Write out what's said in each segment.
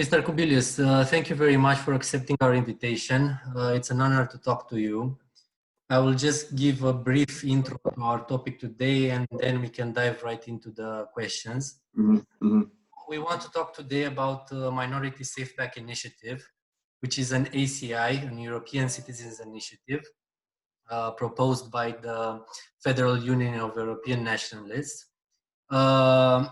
Mr. Kubilius, thank you very much for accepting our invitation. It's an honor to talk to you. I will just give a brief intro to our topic today, and then we can dive right into the questions. We want to talk today about the Minority SafePack Initiative, which is an ACI, an European Citizens Initiative, proposed by the Federal Union of European Nationalists,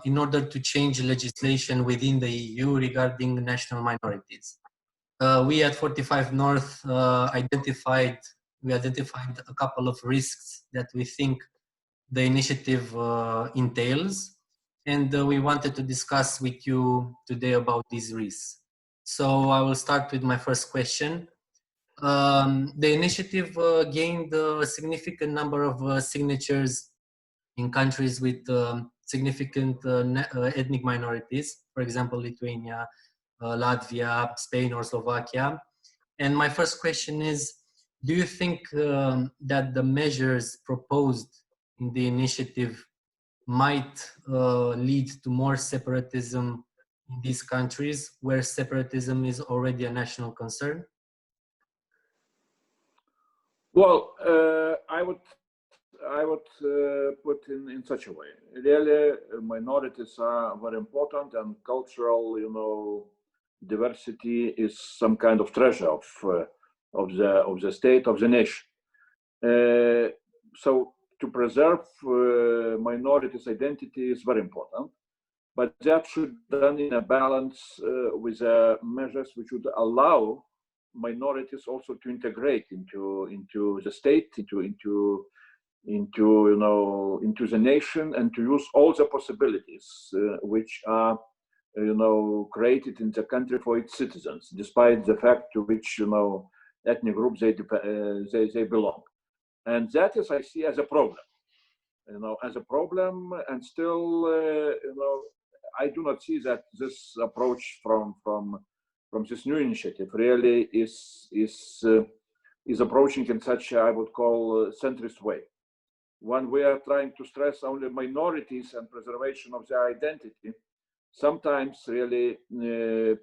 in order to change legislation within the EU regarding national minorities. We at 45 North identified a couple of risks that we think the initiative entails, and we wanted to discuss with you today about these risks. So I will start with my first question. The initiative gained a significant number of signatures in countries with significant ethnic minorities, for example, Lithuania, Latvia, Spain, or Slovakia. And my first question is, do you think that the measures proposed in the initiative might lead to more separatism in these countries where separatism is already a national concern? Well, I would put in such a way. Really, minorities are very important, and cultural, diversity is some kind of treasure of the state, of the nation. So to preserve minorities' identity is very important, but that should be done in a balance with measures which would allow minorities also to integrate into the state, into the nation, and to use all the possibilities which are created in the country for its citizens, despite the fact to which ethnic groups they belong. And that is, I see, as a problem, and still I do not see that this approach from this new initiative really is approaching in such I would call centrist way. When we are trying to stress only minorities and preservation of their identity, sometimes really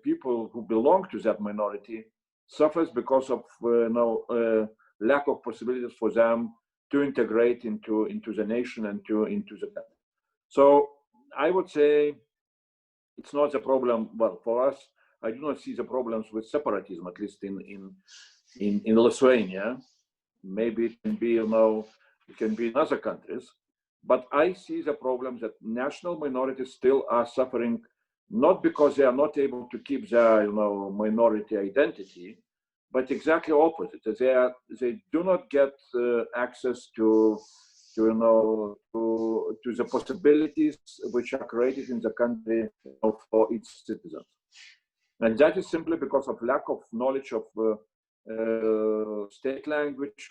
people who belong to that minority suffers because of lack of possibilities for them to integrate into the nation and into the country. So I would say it's not a problem. Well, for us, I do not see the problems with separatism, at least in Lithuania. Maybe it can be it can be in other countries, but I see the problem that national minorities still are suffering, not because they are not able to keep their minority identity, but exactly opposite. They do not get access to the possibilities which are created in the country for its citizens, and that is simply because of lack of knowledge of state language,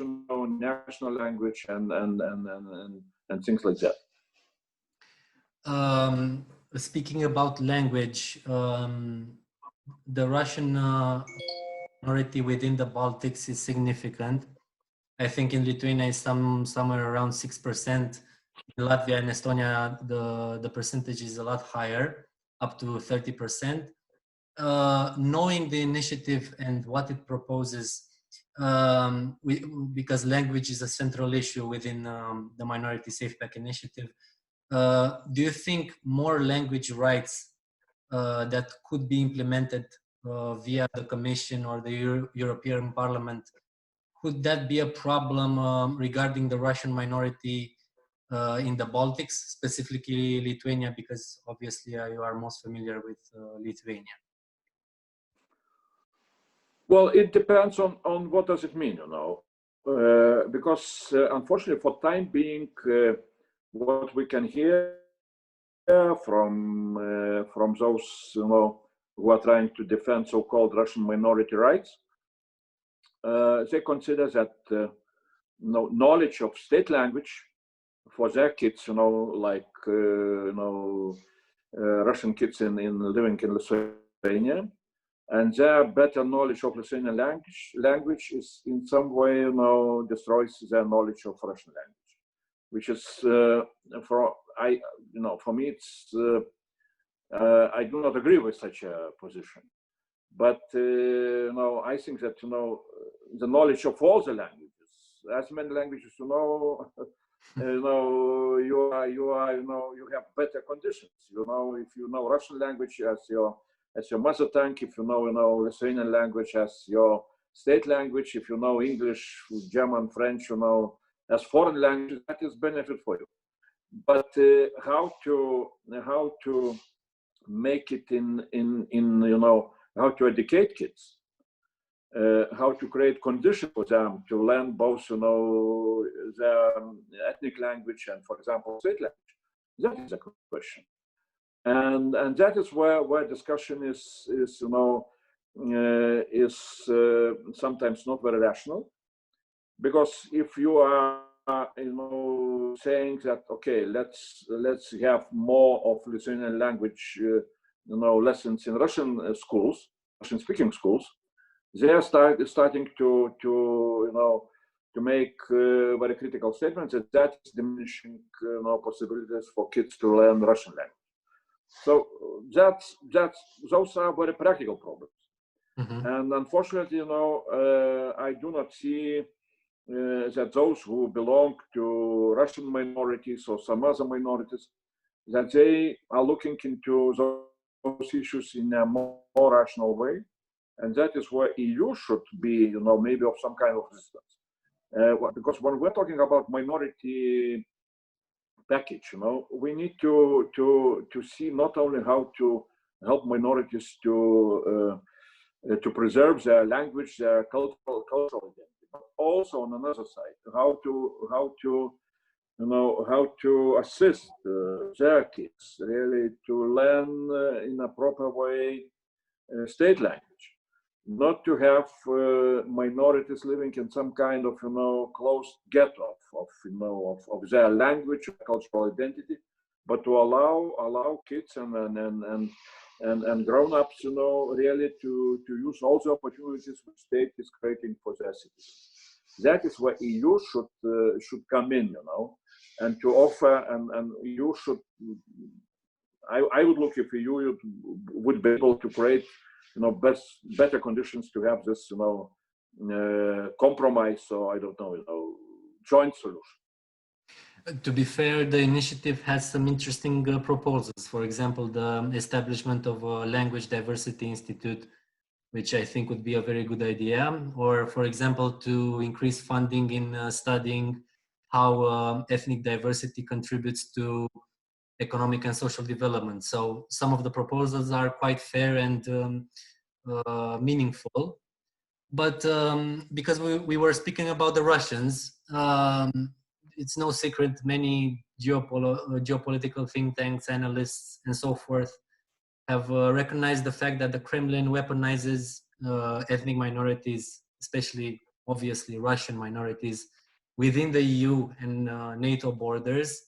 national language, and things like that. Speaking about language, the Russian minority within the Baltics is significant. I think in Lithuania it's somewhere around 6%. In Latvia and Estonia, the percentage is a lot higher, up to 30%. Knowing the initiative and what it proposes, because language is a central issue within the Minority SafePack Initiative, do you think more language rights that could be implemented via the Commission or the European Parliament, could that be a problem regarding the Russian minority in the Baltics, specifically Lithuania, because obviously you are most familiar with Lithuania? Well, it depends on what does it mean, because unfortunately, for time being, what we can hear from those who are trying to defend so-called Russian minority rights, they consider that knowledge of state language for their kids, like Russian kids living in Lithuania, and their better knowledge of Lithuanian language is in some way, destroys their knowledge of Russian language, which is for me, it's I do not agree with such a position. But I think that the knowledge of all the languages, as many languages you have better conditions. If you know Russian language as your mother tongue, if you know Lithuanian language as your state language, if you know English, German, French, as foreign languages, that is benefit for you. But how to make it how to educate kids, how to create conditions for them to learn both their ethnic language and, for example, state language. That is a question, and that is where discussion is sometimes not very rational, because if you are saying that okay, let's have more of Lithuanian language lessons in Russian schools, Russian speaking schools, they are starting to make very critical statements that is diminishing possibilities for kids to learn Russian language. So those are very practical problems. Mm-hmm. And unfortunately, I do not see that those who belong to Russian minorities or some other minorities, that they are looking into those issues in a more rational way. And that is where EU should be, maybe of some kind of resistance. Because when we're talking about minority package, we need to see not only how to help minorities to preserve their language, their cultural identity, but also on another side, how to assist their kids really to learn in a proper way state language. Not to have minorities living in some kind of closed ghetto of their language, cultural identity, but to allow kids and grown-ups really to use all the opportunities which state is creating for their citizens. That is where EU should come in, and to offer, and EU should. I would look if EU would be able to create better conditions to have this compromise, or I don't know, joint solution. To be fair, the initiative has some interesting proposals. For example, the establishment of a Language Diversity Institute, which I think would be a very good idea. Or, for example, to increase funding in studying how ethnic diversity contributes to economic and social development. So some of the proposals are quite fair and meaningful. But because we were speaking about the Russians, it's no secret many geopolitical think tanks, analysts, and so forth have recognized the fact that the Kremlin weaponizes ethnic minorities, especially, obviously, Russian minorities, within the EU and NATO borders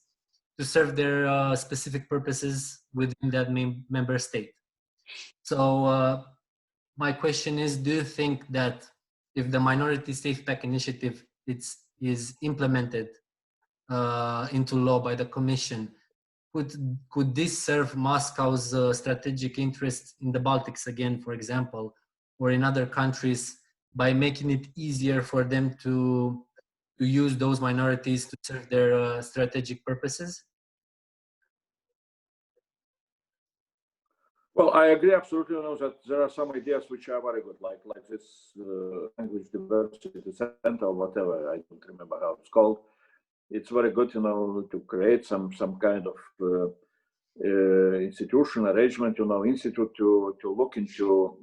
to serve their specific purposes within that member state. So my question is, do you think that if the Minority SafePack Initiative is implemented into law by the Commission, could this serve Moscow's strategic interests in the Baltics again, for example, or in other countries, by making it easier for them to use those minorities to serve their strategic purposes? Well, I agree absolutely. That there are some ideas which are very good, like this language diversity center or whatever. I don't remember how it's called. It's very good, to create some kind of institution arrangement, institute to look into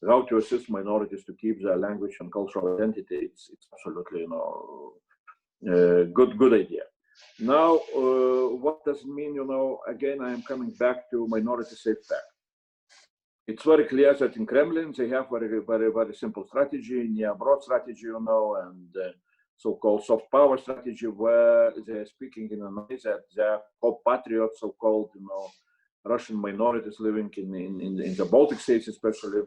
how to assist minorities to keep their language and cultural identity. It's absolutely good idea. Now, what does it mean? Again, I am coming back to Minority SafePack. It's very clear that in Kremlin they have very simple strategy, near-broad strategy, and so-called soft power strategy, where they are speaking in a way that their compatriots, so-called Russian minorities living in the Baltic states, especially,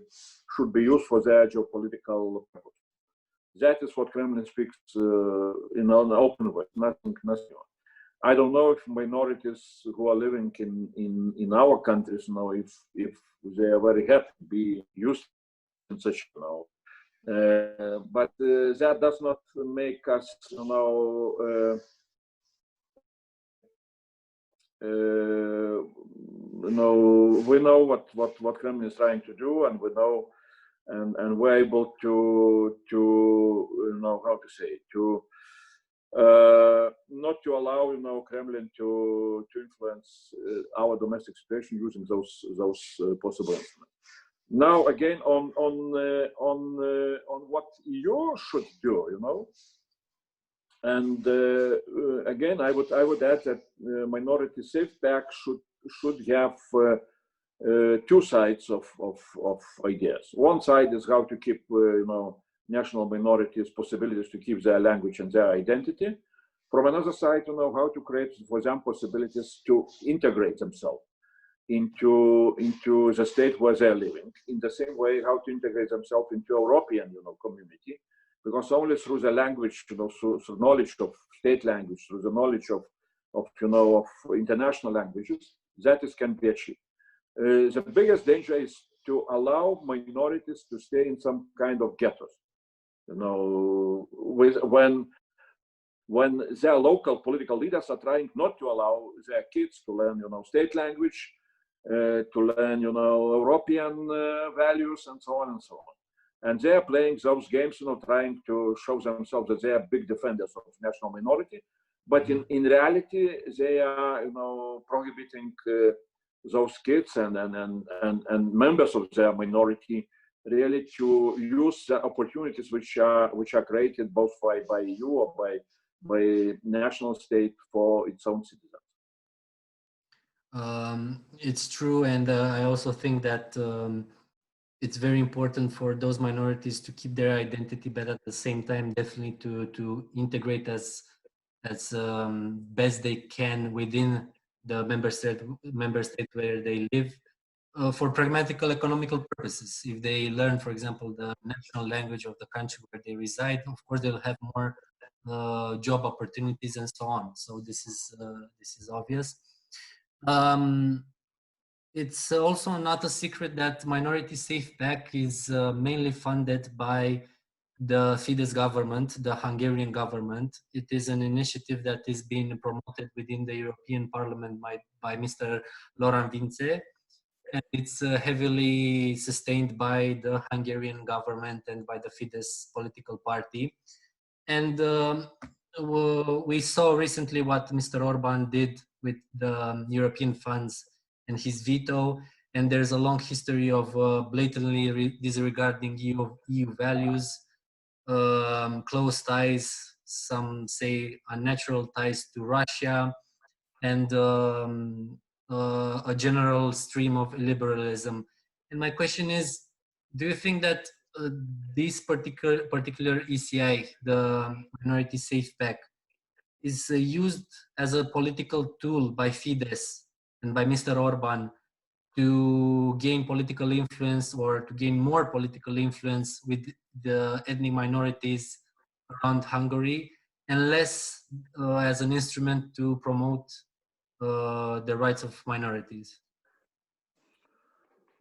should be used for their geopolitical purpose. That is what Kremlin speaks in an open way, nothing. I don't know if minorities who are living in our countries, you know, if they are very happy to be used in such, you know. But that does not make us, you know, we know what Kremlin is trying to do, and we know, and we're able to you know, how to say, to not to allow, you know, Kremlin to influence our domestic situation using those possible instruments. Now again, on what EU should do, you know, and again, I would add that Minority SafePack should have two sides of ideas. One side is how to keep you know, national minorities possibilities to keep their language and their identity. From another side, you know, how to create for them possibilities to integrate themselves into the state where they're living. In the same way, how to integrate themselves into European, you know, community, because only through the language, you know, through knowledge of state language, through the knowledge of you know, of international languages, that can be achieved. The biggest danger is to allow minorities to stay in some kind of ghettos, you know, when their local political leaders are trying not to allow their kids to learn, you know, state language, to learn, you know, European values, and so on and so on. And they are playing those games, you know, trying to show themselves that they are big defenders of national minority, but in reality, they are, you know, prohibiting those kids and members of their minority really to use the opportunities which are created both by EU or by national state for its own citizens. It's true, and I also think that it's very important for those minorities to keep their identity, but at the same time, definitely to integrate as best they can within the member state where they live, for pragmatical economical purposes. If they learn, for example, the national language of the country where they reside, of course they'll have more job opportunities and so on. So this is obvious. It's also not a secret that Minority SafePack is mainly funded by the Fidesz government, the Hungarian government. It is an initiative that is being promoted within the European Parliament by Mr. Loran Vince, and it's heavily sustained by the Hungarian government and by the Fidesz political party. And we saw recently what Mr. Orban did with the European funds and his veto, and there's a long history of blatantly disregarding EU values, close ties, some say unnatural ties to Russia, and a general stream of liberalism. And my question is, do you think that this particular ECI, the Minority SafePack, is used as a political tool by Fidesz and by Mr. Orban to gain political influence, or to gain more political influence with the ethnic minorities around Hungary, and less as an instrument to promote the rights of minorities?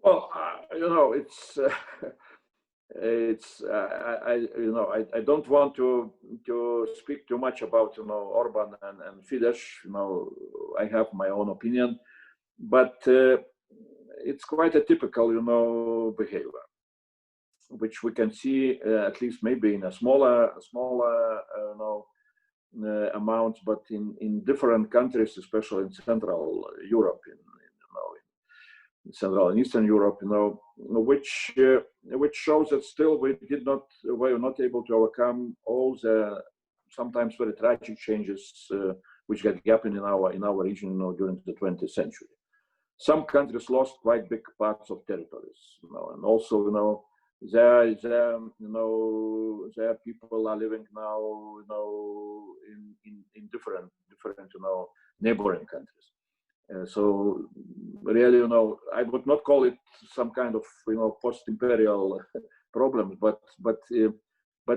Well, you know, I don't want to speak too much about, you know, Orban and Fidesz. You know, I have my own opinion, but it's quite a typical, you know, behavior, which we can see at least maybe in a smaller you know, amount, but in different countries, especially in Central Europe, in Central and Eastern Europe, you know, which shows that still we were not able to overcome all the sometimes very tragic changes which had happened in our region, you know, during the 20th century. Some countries lost quite big parts of territories, you know, and also, you know, there people are living now, you know, in different you know, neighboring countries. So really, you know, I would not call it some kind of, you know, post-imperial problem, but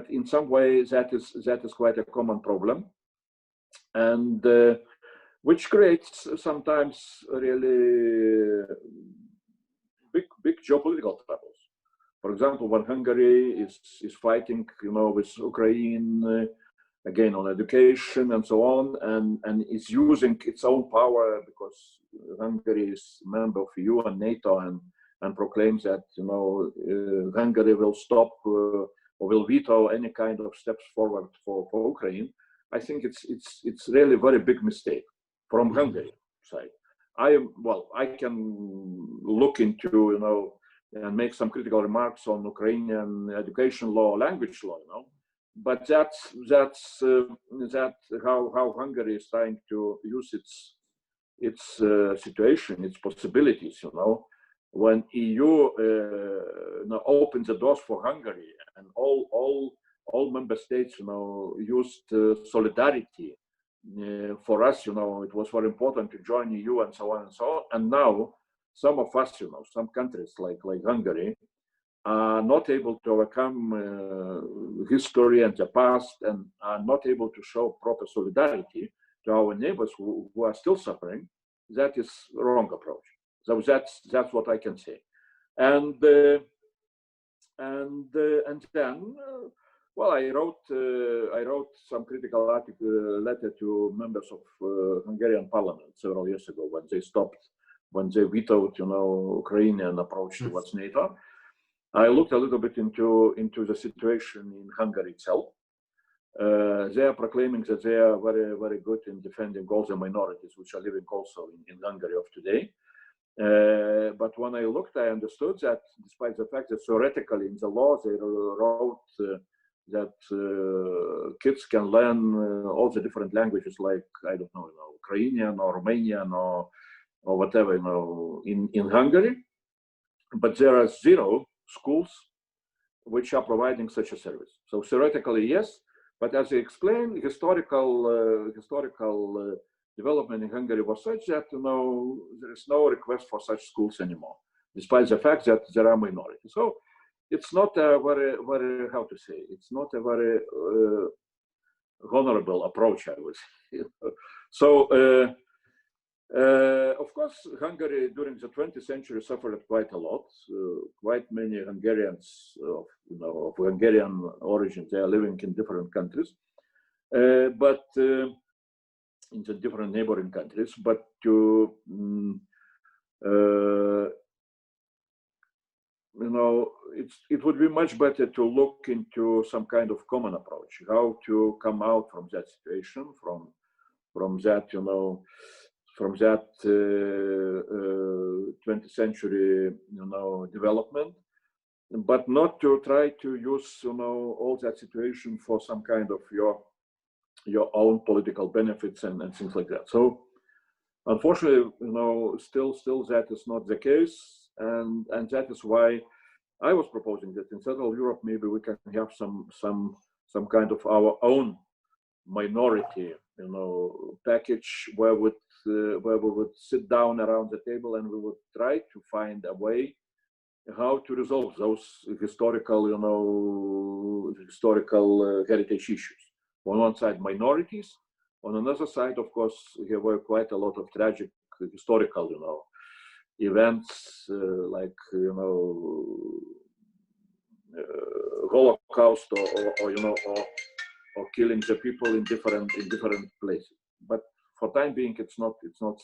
in some way that is quite a common problem, and which creates sometimes really big geopolitical troubles. For example, when Hungary is fighting, with Ukraine again on education and so on, and is using its own power because Hungary is a member of EU and NATO, and proclaims that Hungary will stop or will veto any kind of steps forward for Ukraine. I think it's really a very big mistake from Hungary side. I can look into and make some critical remarks on Ukrainian education law, language law, but that's how Hungary is trying to use its situation, its possibilities, when EU opens the doors for Hungary, and all member states used solidarity for us, it was very important to join EU and so on and so on, and now some of us, some countries like Hungary are not able to overcome history and the past, and are not able to show proper solidarity to our neighbors who are still suffering. That is a wrong approach. So that's what I can say. And then, I wrote some critical letter to members of Hungarian parliament several years ago when they vetoed, Ukrainian approach towards NATO. I looked a little bit into the situation in Hungary itself. They are proclaiming that they are very, very good in defending all the minorities which are living also in Hungary of today. But when I looked, I understood that despite the fact that theoretically in the law they wrote that kids can learn all the different languages, like, I don't know, Ukrainian or Romanian or whatever, in Hungary, but there are 0 schools which are providing such a service. So theoretically, yes, but as I explained, historical development in Hungary was such that there is no request for such schools anymore, despite the fact that there are minorities. So it's not a very, very, how to say, it's not a very honorable approach, I would say. So of course, Hungary during the 20th century suffered quite a lot. Quite many Hungarians of Hungarian origin, they are living in different countries, but in the different neighboring countries. But it would be much better to look into some kind of common approach, how to come out from that situation, from that, from that 20th century, development, but not to try to use, all that situation for some kind of your own political benefits and things like that. So, unfortunately, still that is not the case, and that is why I was proposing that in Central Europe maybe we can have some kind of our own minority, package where we would sit down around the table and we would try to find a way how to resolve those historical heritage issues. On one side, minorities. On another side, of course, there were quite a lot of tragic historical, events like, Holocaust or killing the people in different places. But for time being, it's not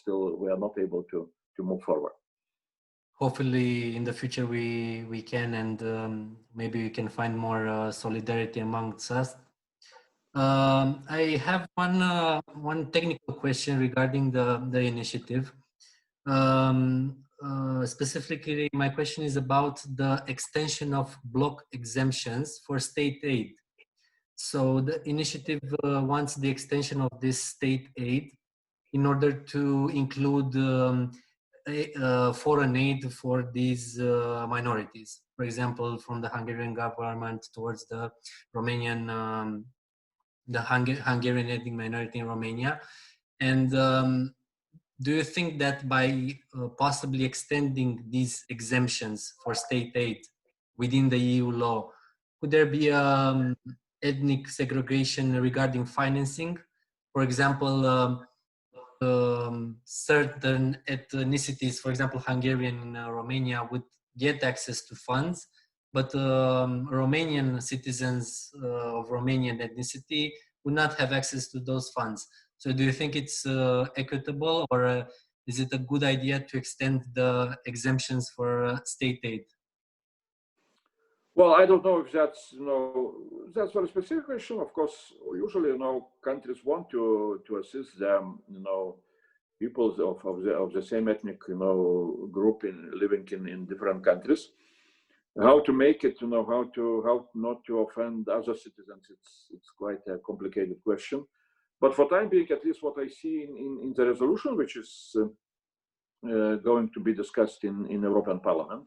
still, we are not able to move forward. Hopefully in the future we can, and maybe we can find more solidarity amongst us. I have one technical question regarding the initiative. Specifically, my question is about the extension of block exemptions for state aid. So the initiative wants the extension of this state aid in order to include foreign aid for these minorities. For example, from the Hungarian government towards the Romanian, the Hungarian ethnic minority in Romania. And do you think that by possibly extending these exemptions for state aid within the EU law, could there be ethnic segregation regarding financing? For example, certain ethnicities, for example, Hungarian and Romania, would get access to funds, but Romanian citizens of Romanian ethnicity would not have access to those funds. So do you think it's equitable, or is it a good idea to extend the exemptions for state aid? Well, I don't know if that's, that's a specific question. Of course, usually, countries want to assist them, people of the same ethnic, group living in different countries. How to make it, how not to offend other citizens, it's quite a complicated question. But for time being, at least what I see in the resolution, which is going to be discussed in European Parliament,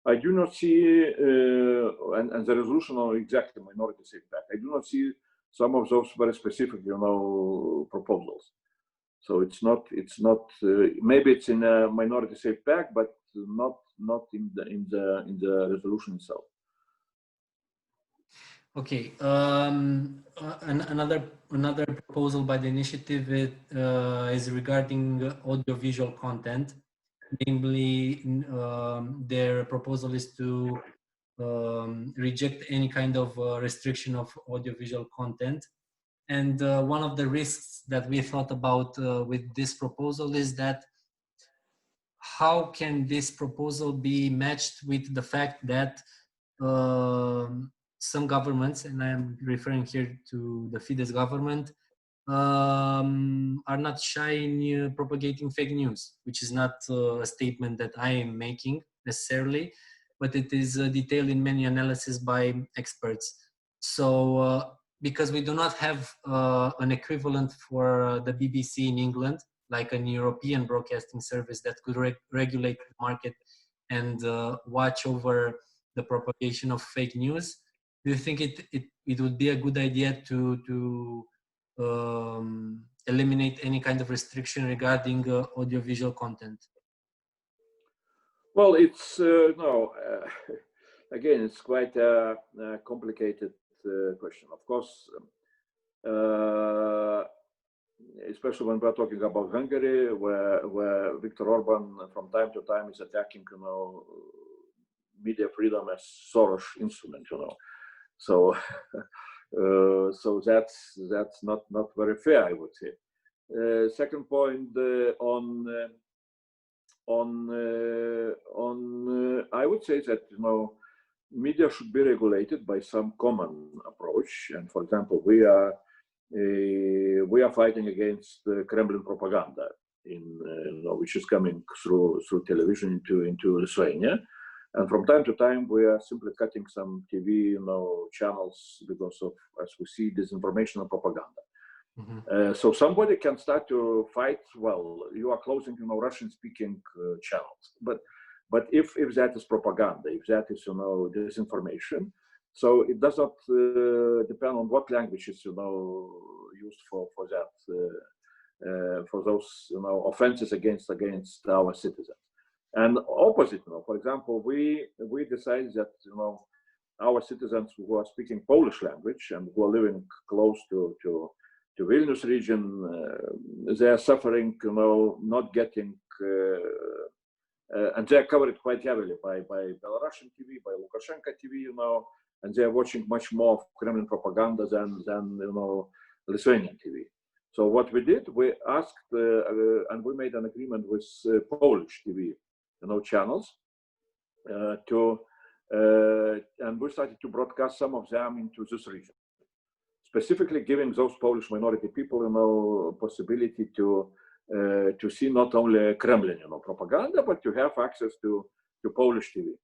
I do not see, and the resolution on exactly minority SafePack, I do not see some of those very specific, proposals. So it's not. Maybe it's in a minority SafePack, but not in the resolution itself. Okay. Another proposal by the initiative is regarding audiovisual content. Namely, their proposal is to reject any kind of restriction of audiovisual content. And one of the risks that we thought about with this proposal is that how can this proposal be matched with the fact that some governments, and I am referring here to the Fidesz government, are not shy in propagating fake news, which is not a statement that I am making necessarily, but it is detailed in many analyses by experts. So because we do not have an equivalent for the BBC in England, like an European broadcasting service that could regulate the market and watch over the propagation of fake news, do you think it would be a good idea to eliminate any kind of restriction regarding audiovisual content? Well, it's again, it's quite a complicated question. Of course, especially when we're talking about Hungary, where Viktor Orban from time to time is attacking, media freedom as Soros instrument, So, so that's not very fair, I would say. Second point I would say that media should be regulated by some common approach. And for example, we are fighting against Kremlin propaganda, which is coming through television into Lithuania. And from time to time, we are simply cutting some TV, channels because of, as we see, disinformation and propaganda. Mm-hmm. So somebody can start to fight. Well, you are closing, Russian-speaking channels. But if that is propaganda, if that is, disinformation, so it does not depend on what language is, used for that, for those, offenses against our citizens. And opposite, for example, we decided that, our citizens who are speaking Polish language and who are living close to Vilnius region, they are suffering, not getting, and they are covered quite heavily by Belarusian TV, by Lukashenko TV, and they are watching much more of Kremlin propaganda than Lithuanian TV. So what we did, we asked, and we made an agreement with Polish TV, channels, and we started to broadcast some of them into this region, specifically giving those Polish minority people, possibility to see not only Kremlin, propaganda, but to have access to Polish TV.